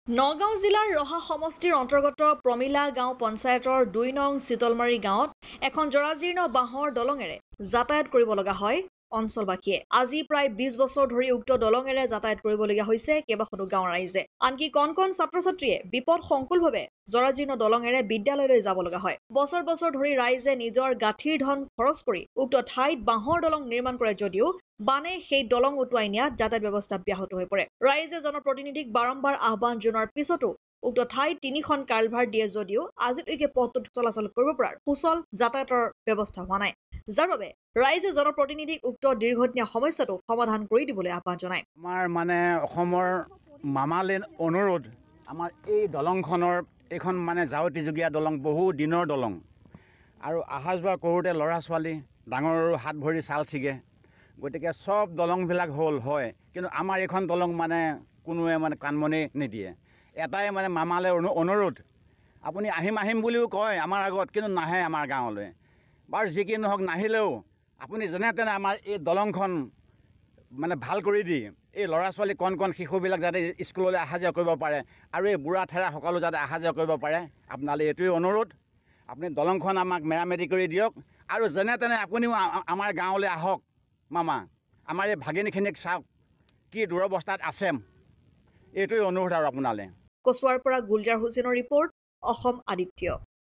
নগাঁও জিলাৰ ৰহা সমষ্টিৰ অন্তৰ্গত প্ৰমিলা গাঁও পঞ্চায়তৰ ২ নং চিতলমাৰী গাঁৱত এখন জৰাজীৰ্ণ বাঁহৰ দলঙেৰে যাতায়াত কৰিব লগা হয় অঞ্চলবাসীয়ে। আজি প্ৰায় ২০ বছৰ ধৰি উক্ত দলঙেৰে যাতায়াত কৰিবলগীয়া হৈছে কেইবাখনো গাঁৱৰ ৰাইজে। আনকি কণ ছাত্ৰ ছাত্ৰীয়ে বিপদসংকুলভাৱে জৰাজীৰ্ণ দলঙেৰে বিদ্যালয়লৈ যাব লগা হয়। বছৰ বছৰ ধৰি ৰাইজে নিজৰ গাঁঠিৰ ধন খৰচ কৰি উক্ত ঠাইত বাঁহৰ দলং নিৰ্মাণ কৰে যদিও বানে সেই দলং উটুৱাই নিয়াত যাতায়াত ব্যৱস্থা ব্যাহত হৈ পৰে। ৰাইজে জনপ্ৰতিনিধিক বাৰম্বাৰ আহ্বান জনোৱাৰ পিছতো উক্ত ঠাইত ৩খন কালভাৰ দিয়ে যদিও আজিলৈকে পথটোত চলাচল কৰিব পৰাৰ সুচল যাতায়াতৰ ব্যৱস্থা হোৱা নাই, যাৰ বাবে ৰাইজে জনপ্ৰতিনিধিক উক্ত দীৰ্ঘদিনীয়া সমস্যাটো সমাধান কৰি দিবলৈ আহ্বান জনায়। আমাৰ অসমৰ মামালে অনুৰোধ, আমাৰ এই দলংখনৰ এইখন যাৱতীযুগীয়া দলং, বহু দিনৰ দলং আৰু অহা যোৱা কৰোঁতে ল'ৰা ছোৱালী ডাঙৰৰো হাত ভৰি ছাল ছিগে, গতিকে সব দলংবিলাক হ'ল হয়, কিন্তু আমাৰ এইখন দলং কোনোৱে কাণমনি নিদিয়ে। এটাই মামালে অনুৰোধ, আপুনি আহিম বুলিও কয় আমাৰ আগত, কিন্তু নাহে আমাৰ গাঁৱলৈ। বাৰু যি কি নহওক, নাহিলেও আপুনি যেনে তেনে আমাৰ এই দলংখন ভাল কৰি দি এই ল'ৰা ছোৱালী কণ শিশুবিলাক যাতে স্কুললৈ অহা যোৱা কৰিব পাৰে আৰু এই বুঢ়া ঠেৰা সকলো যাতে অহা যোৱা কৰিব পাৰে, আপোনালৈ এইটোৱে অনুৰোধ। আপুনি দলংখন আমাক মেৰামতি কৰি দিয়ক আৰু যেনে তেনে আপুনিও আমাৰ গাঁৱলৈ আহক। মামা, আমাৰ এই ভাগিনীখিনিক চাওক কি দুৰৱস্থাত আছে, এইটোৱে অনুৰোধ আৰু আপোনালৈ। কচুৱাৰ পৰা গুলজাৰ হুছেইনৰ ৰিপৰ্ট, অসম আদিত্য।